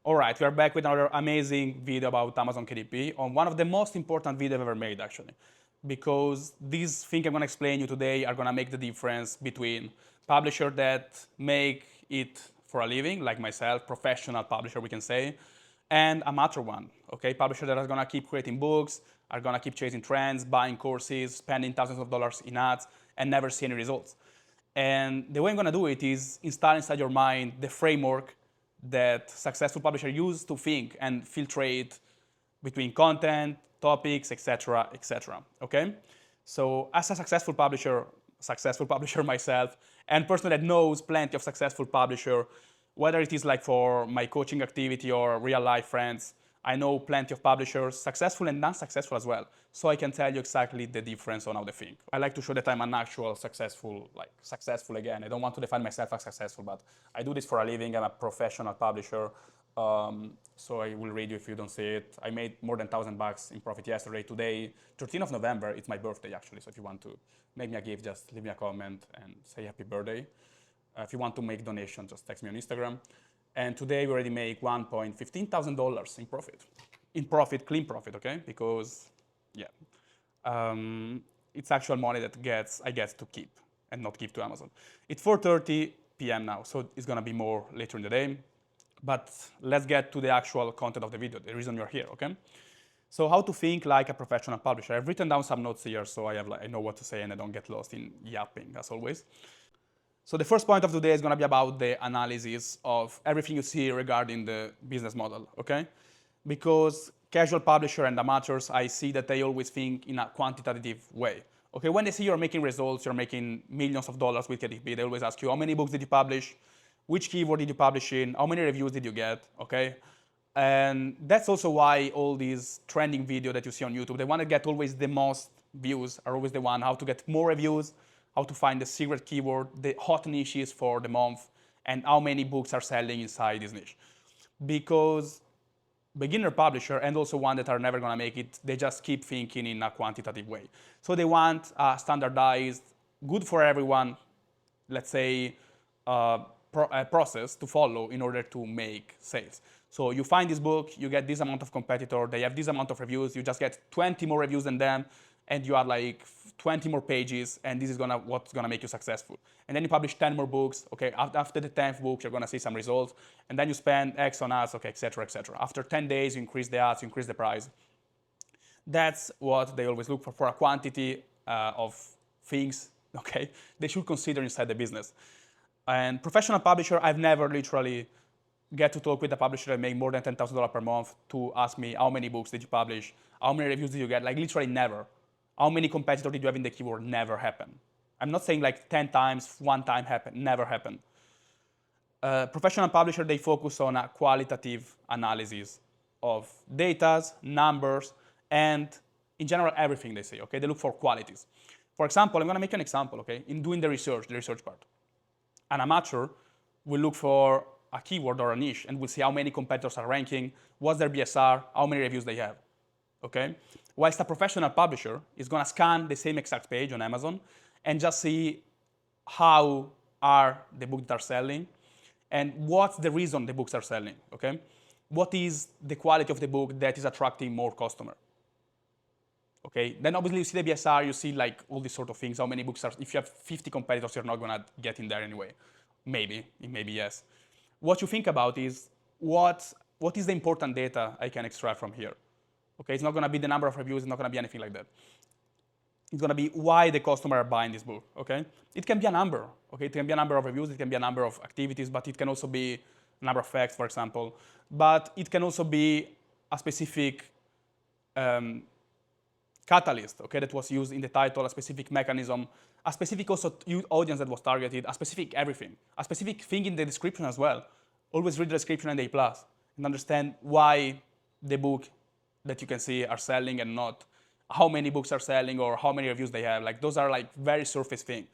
All right, we are back with another amazing video about Amazon KDP on one of the most important videos I've ever made, actually. Because these things I'm going to explain you today are going to make the difference between publishers that make it for a living, like myself, professional publisher, we can say, and amateur one, okay? Publishers that are going to keep creating books, are going to keep chasing trends, buying courses, spending thousands of dollars in ads, and never see any results. And the way I'm going to do it is install inside your mind the framework that successful publishers use to think and filtrate between content, topics, etc., etc. Okay? So as a successful publisher myself, and person that knows plenty of successful publisher, whether it is like for my coaching activity or real life friends, I know plenty of publishers, successful and non-successful as well. So I can tell you exactly the difference on how they think. I like to show that I'm an actual successful again. I don't want to define myself as successful, but I do this for a living. I'm a professional publisher. So I will read you if you don't see it. I made more than $1,000 in profit yesterday. Today, 13th of November, it's my birthday actually. So if you want to make me a gift, just leave me a comment and say happy birthday. If you want to make donation, just text me on Instagram. And today we already make $1,1500 in profit. In profit, clean profit, okay? Because, yeah, it's actual money that I get to keep and not give to Amazon. It's 4:30 p.m. now, so it's gonna be more later in the day. But let's get to the actual content of the video, the reason you're here, okay? So how to think like a professional publisher. I've written down some notes here, so I know what to say and I don't get lost in yapping, as always. So the first point of today is going to be about the analysis of everything you see regarding the business model, okay? Because casual publisher and amateurs, I see that they always think in a quantitative way. Okay, when they see you're making results, you're making millions of dollars with KDP, they always ask you, how many books did you publish? Which keyword did you publish in? How many reviews did you get? Okay? And that's also why all these trending videos that you see on YouTube, they want to get always the most views, are always the one, how to get more reviews, how to find the secret keyword, the hot niches for the month, and how many books are selling inside this niche. Because beginner publisher and also one that are never going to make it, they just keep thinking in a quantitative way. So they want a standardized, good for everyone, let's say, process to follow in order to make sales. So you find this book, you get this amount of competitor, they have this amount of reviews, you just get 20 more reviews than them, and you are like 20 more pages, and this is what's gonna make you successful. And then you publish 10 more books, okay, after the 10th book, you're gonna see some results, and then you spend X on ads, okay, etc., etc. After 10 days, you increase the ads, you increase the price. That's what they always look for a quantity of things, okay, they should consider inside the business. And professional publisher, I've never literally get to talk with a publisher that make more than $10,000 per month to ask me how many books did you publish, how many reviews did you get, like literally never. How many competitors did you have in the keyword? Never happened. I'm not saying like 10 times, one time happened, never happened. Professional publisher, they focus on a qualitative analysis of data, numbers, and in general, everything they say, okay? They look for qualities. For example, I'm gonna make an example, okay? In doing the research part. An amateur will look for a keyword or a niche and will see how many competitors are ranking, what's their BSR, how many reviews they have, okay? Whilst a professional publisher is gonna scan the same exact page on Amazon and just see how are the books that are selling and what's the reason the books are selling, okay? What is the quality of the book that is attracting more customer? Okay, then obviously you see the BSR, you see like all these sort of things, how many books are, if you have 50 competitors, you're not gonna get in there anyway. Maybe yes. What you think about is, what is the important data I can extract from here? Okay, it's not gonna be the number of reviews, it's not gonna be anything like that. It's gonna be why the customer are buying this book, okay? It can be a number, okay? It can be a number of reviews, it can be a number of activities, but it can also be a number of facts, for example. But it can also be a specific catalyst, okay, that was used in the title, a specific mechanism, a specific also audience that was targeted, a specific everything, a specific thing in the description as well. Always read the description and the A+, and understand why the book that you can see are selling and not how many books are selling or how many reviews they have. Like those are like very surface thing.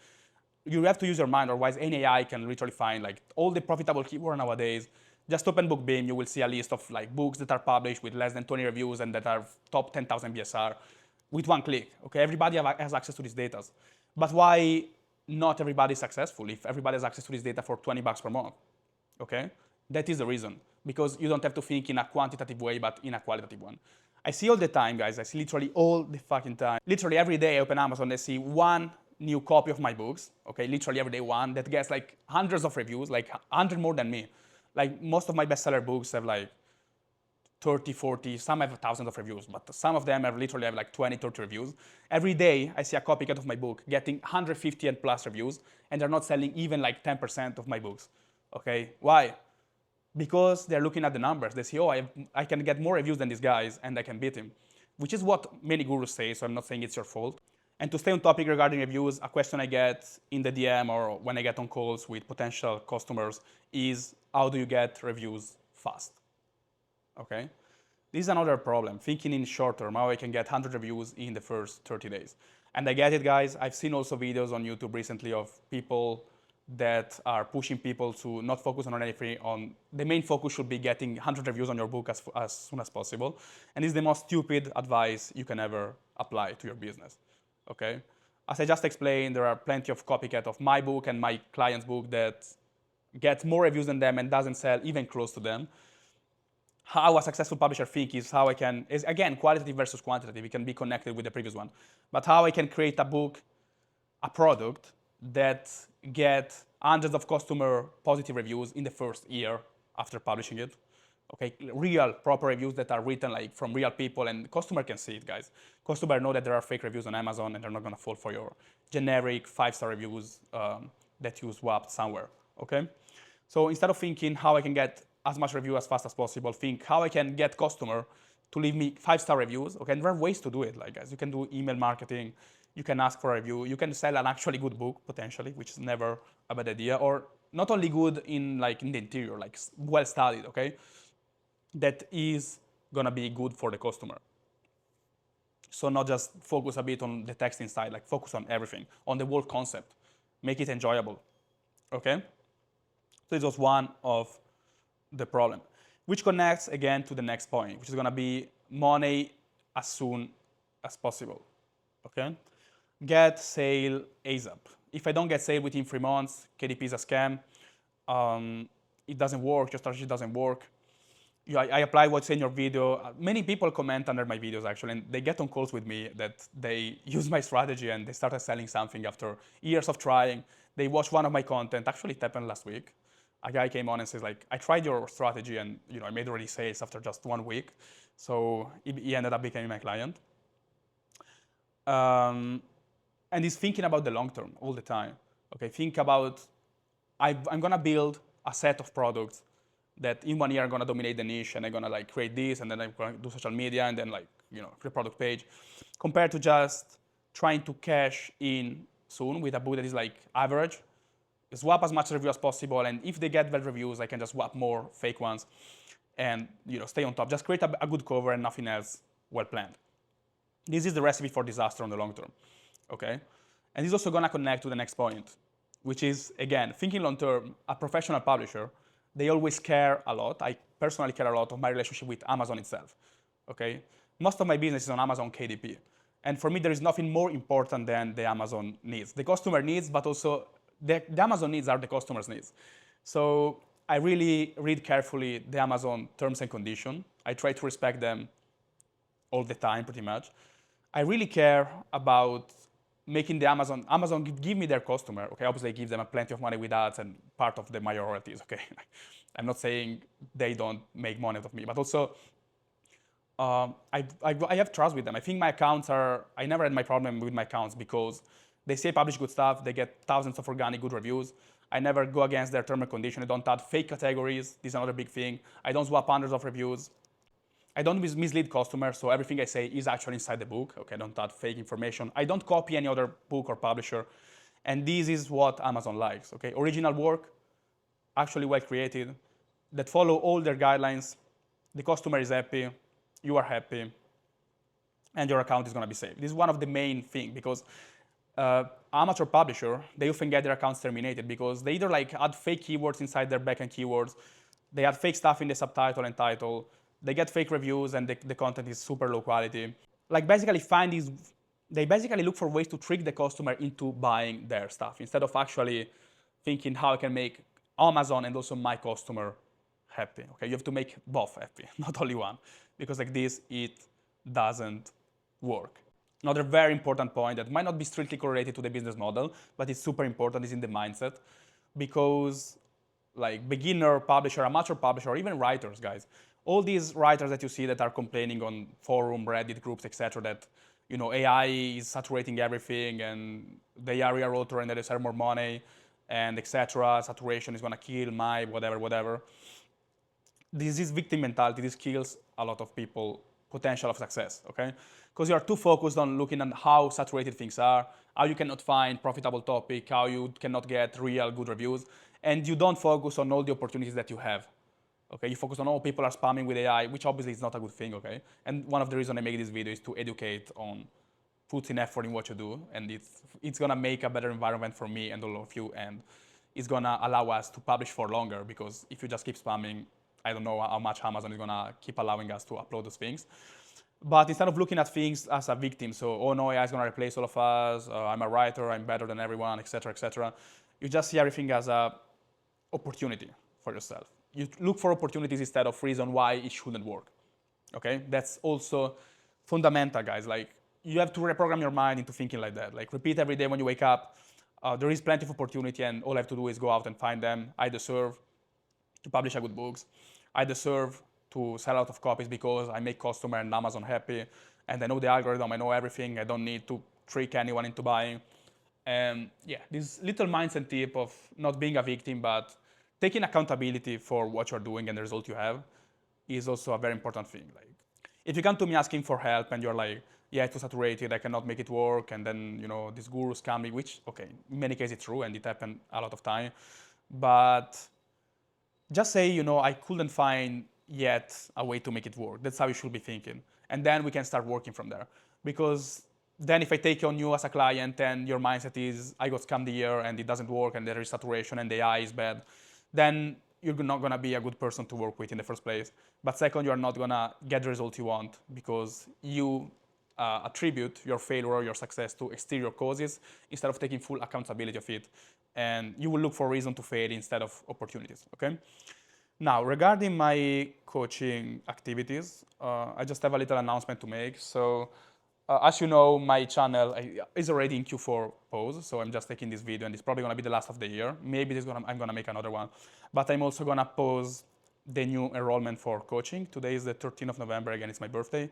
You have to use your mind, otherwise any AI can literally find like all the profitable keywords nowadays. Just open BookBeam, you will see a list of like books that are published with less than 20 reviews and that are top 10,000 BSR. With one click, okay? Everybody has access to these data. But why not everybody is successful if everybody has access to this data for $20 per month, okay? That is the reason. because you don't have to think in a quantitative way, but in a qualitative one. I see all the time, guys. I see literally all the fucking time. Literally every day I open Amazon, I see one new copy of my books, okay? Literally every day one that gets like hundreds of reviews, like 100 more than me. Like most of my bestseller books have like 30, 40, some have thousands of reviews, but some of them literally have like 20, 30 reviews. Every day I see a copycat of my book getting 150 and plus reviews, and they're not selling even like 10% of my books, okay? Why? Because they're looking at the numbers. They see, oh, I can get more reviews than these guys and I can beat him, which is what many gurus say, so I'm not saying it's your fault. And to stay on topic regarding reviews, a question I get in the DM or when I get on calls with potential customers is, how do you get reviews fast? Okay? This is another problem, thinking in short term, how I can get 100 reviews in the first 30 days. And I get it, guys. I've seen also videos on YouTube recently of people that are pushing people to not focus on anything. The main focus should be getting 100 reviews on your book as soon as possible. And it's the most stupid advice you can ever apply to your business, okay? As I just explained, there are plenty of copycat of my book and my client's book that gets more reviews than them and doesn't sell even close to them. How a successful publisher thinks is how I can, is again, qualitative versus quantitative. It can be connected with the previous one. But how I can create a book, a product that get hundreds of customer positive reviews in the first year after publishing it. Okay, real proper reviews that are written like from real people, and customer can see it, guys. Customer know that there are fake reviews on Amazon and they're not gonna fall for your generic 5-star reviews that you swapped somewhere, okay? So instead of thinking how I can get as much review as fast as possible, think how I can get customer to leave me 5-star reviews, okay? And there are ways to do it, like guys, you can do email marketing, you can ask for a review, you can sell an actually good book potentially, which is never a bad idea, or not only good in the interior, like well studied, okay? That is gonna be good for the customer. So not just focus a bit on the text inside, like focus on everything, on the whole concept, make it enjoyable, okay? So it's just one of the problem, which connects again to the next point, which is gonna be money as soon as possible, okay? Get sale ASAP. If I don't get sale within 3 months, KDP is a scam. It doesn't work, your strategy doesn't work. I apply what's in your video. Many people comment under my videos actually, and they get on calls with me that they use my strategy and they started selling something after years of trying. They watched one of my content, actually it happened last week. A guy came on and says like, I tried your strategy and I made already sales after just 1 week. So he ended up becoming my client. And he's thinking about the long term all the time. Okay, think about, I'm gonna build a set of products that in 1 year are gonna dominate the niche, and I'm gonna like create this, and then I'm gonna do social media, and then create a product page, compared to just trying to cash in soon with a book that is like average, swap as much review as possible, and if they get bad reviews, I can just swap more fake ones, and stay on top. Just create a good cover and nothing else well planned. This is the recipe for disaster on the long term, okay? And this is also gonna connect to the next point, which is, again, thinking long term, a professional publisher, they always care a lot. I personally care a lot of my relationship with Amazon itself, okay? Most of my business is on Amazon KDP. And for me, there is nothing more important than the Amazon needs. The customer needs, but also the Amazon needs are the customer's needs. So I really read carefully the Amazon terms and conditions. I try to respect them all the time, pretty much. I really care about making the Amazon give me their customer, okay? Obviously I give them plenty of money with ads and part of my royalties, okay? I'm not saying they don't make money out of me, but also I have trust with them. I think my accounts I never had my problem with my accounts because they say publish good stuff, they get thousands of organic good reviews. I never go against their term and condition. I don't add fake categories. This is another big thing. I don't swap hundreds of reviews. I don't mislead customers, so everything I say is actually inside the book. Okay, I don't add fake information. I don't copy any other book or publisher. And this is what Amazon likes, okay? Original work, actually well created, that follow all their guidelines. The customer is happy, you are happy, and your account is gonna be safe. This is one of the main things because amateur publisher, they often get their accounts terminated because they either add fake keywords inside their backend keywords, they add fake stuff in the subtitle and title, they get fake reviews and the content is super low quality. They basically look for ways to trick the customer into buying their stuff instead of actually thinking how I can make Amazon and also my customer happy. Okay, you have to make both happy, not only one, because like this, it doesn't work. Another very important point that might not be strictly correlated to the business model, but it's super important is in the mindset, because like beginner publisher, amateur publisher, or even writers, guys, all these writers that you see that are complaining on forum, Reddit groups, etc., that AI is saturating everything and they are a router and they deserve more money and etc. Saturation is gonna kill my whatever. This is victim mentality. This kills a lot of people potential of success, okay? Because you are too focused on looking at how saturated things are, how you cannot find profitable topic, how you cannot get real good reviews, and you don't focus on all the opportunities that you have. Okay, you focus on all people are spamming with AI, which obviously is not a good thing, okay? And one of the reasons I make this video is to educate on put in effort in what you do, and it's gonna make a better environment for me and all of you, and it's gonna allow us to publish for longer, because if you just keep spamming, I don't know how much Amazon is gonna keep allowing us to upload those things. But instead of looking at things as a victim, so, oh no, AI is gonna replace all of us, I'm a writer, I'm better than everyone, etc., you just see everything as a opportunity for yourself. You look for opportunities instead of reason why it shouldn't work. Okay, that's also fundamental, guys. Like, you have to reprogram your mind into thinking like that. Like, repeat every day when you wake up, there is plenty of opportunity and all I have to do is go out and find them. I deserve to publish a good books. I deserve to sell out of copies because I make customer and Amazon happy, and I know the algorithm, I know everything. I don't need to trick anyone into buying. And yeah, this little mindset tip of not being a victim, but taking accountability for what you're doing and the result you have is also a very important thing. Like, if you come to me asking for help and you're like, yeah, it's too saturated, I cannot make it work, and then this guru scam me, which, okay, in many cases it's true and it happened a lot of time, but just say, I couldn't find yet a way to make it work. That's how you should be thinking. And then we can start working from there. Because then if I take on you as a client and your mindset is, I got scammed here and it doesn't work and there is saturation and the AI is bad, then you're not gonna be a good person to work with in the first place. But second, you're not gonna get the result you want because you attribute your failure or your success to exterior causes instead of taking full accountability of it. And you will look for a reason to fail instead of opportunities, okay? Now, regarding my coaching activities, I just have a little announcement to make. So, as you know, my channel is already in Q4 pause, so I'm just taking this video, and it's probably going to be the last of the year. Maybe I'm going to make another one. But I'm also going to pause the new enrollment for coaching. Today is the 13th of November. Again, it's my birthday.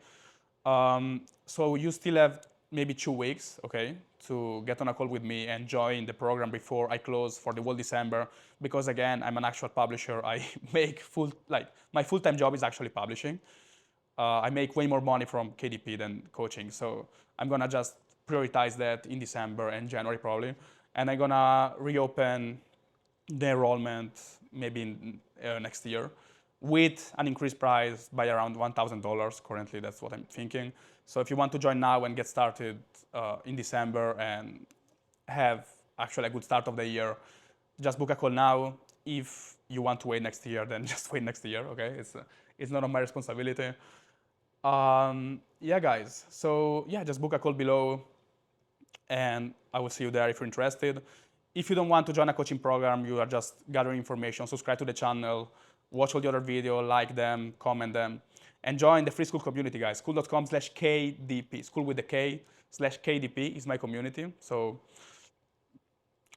So you still have maybe 2 weeks, okay, to get on a call with me and join the program before I close for the whole December. Because again, I'm an actual publisher. I make my full-time job is actually publishing. I make way more money from KDP than coaching. So I'm gonna just prioritize that in December and January probably. And I'm gonna reopen the enrollment maybe in next year with an increased price by around $1,000. Currently, that's what I'm thinking. So if you want to join now and get started in December and have actually a good start of the year, just book a call now. If you want to wait next year, then just wait next year, okay? It's not on my responsibility. Yeah, guys. So yeah, just book a call below and I will see you there if you're interested. If you don't want to join a coaching program, you are just gathering information, subscribe to the channel, watch all the other videos, like them, comment them, and join the free Skool community, guys. Skool.com/KDP. Skool with the K/KDP is my community. So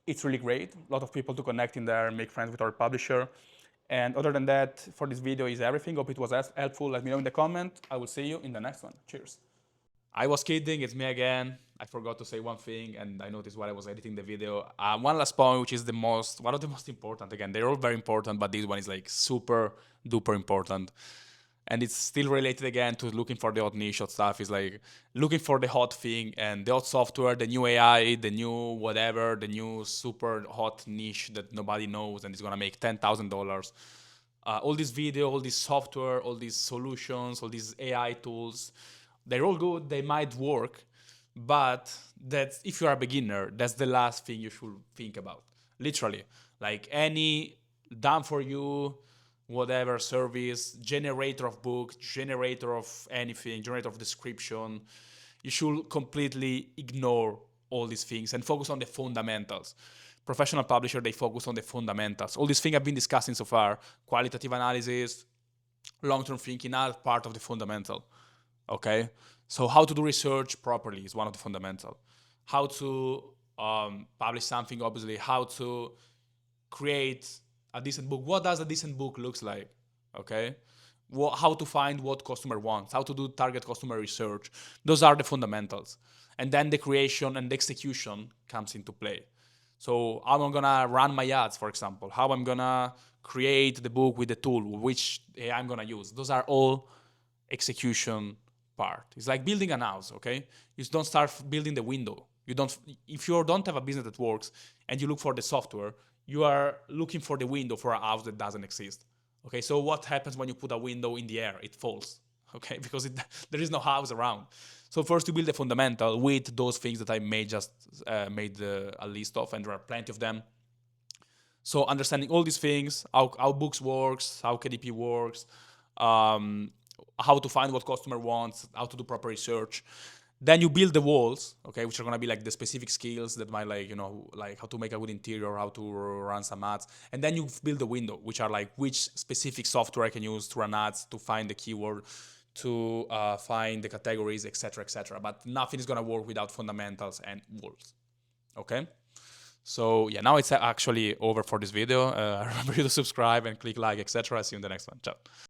it's really great. A lot of people to connect in there, make friends with our publisher. And other than that, for this video is everything. Hope it was helpful. Let me know in the comment. I will see you in the next one. Cheers. I was kidding, it's me again. I forgot to say one thing and I noticed while I was editing the video. One last point, which is one of the most important. Again, they're all very important, but this one is like super duper important. And it's still related again to looking for the hot niche hot stuff. Is like looking for the hot thing and the hot software, the new AI, the new whatever, the new super hot niche that nobody knows and it's gonna make $10,000. All this video, all this software, all these solutions, all these AI tools, they're all good, they might work, but that's, if you're a beginner, that's the last thing you should think about. Literally, like any done for you, whatever service, generator of books, generator of anything, generator of description, you should completely ignore all these things and focus on the fundamentals. Professional publisher, they focus on the fundamentals. All these things I've been discussing so far, qualitative analysis, long-term thinking, are part of the fundamental, okay? So how to do research properly is one of the fundamental. How to publish something, obviously, how to create a decent book. What does a decent book looks like, okay? How to find what customer wants, how to do target customer research. Those are the fundamentals. And then the creation and the execution comes into play. So how I'm gonna run my ads, for example, how I'm gonna create the book with the tool, which AI I'm gonna use. Those are all execution part. It's like building an house, okay? You don't start building the window. If you don't have a business that works and you look for the software, you are looking for the window for a house that doesn't exist. Okay, so what happens when you put a window in the air? It falls, okay, because there is no house around. So first you build the fundamental with those things that I made a list of, and there are plenty of them. So understanding all these things, how books works, how KDP works, how to find what customer wants, how to do proper research. Then you build the walls, okay, which are gonna be like the specific skills that might like how to make a good interior, how to run some ads. And then you build the window, which are like which specific software I can use to run ads, to find the keyword, to find the categories, etc., etc. But nothing is gonna work without fundamentals and walls, okay? So yeah, now it's actually over for this video. Remember you to subscribe and click like, etc. See you in the next one. Ciao.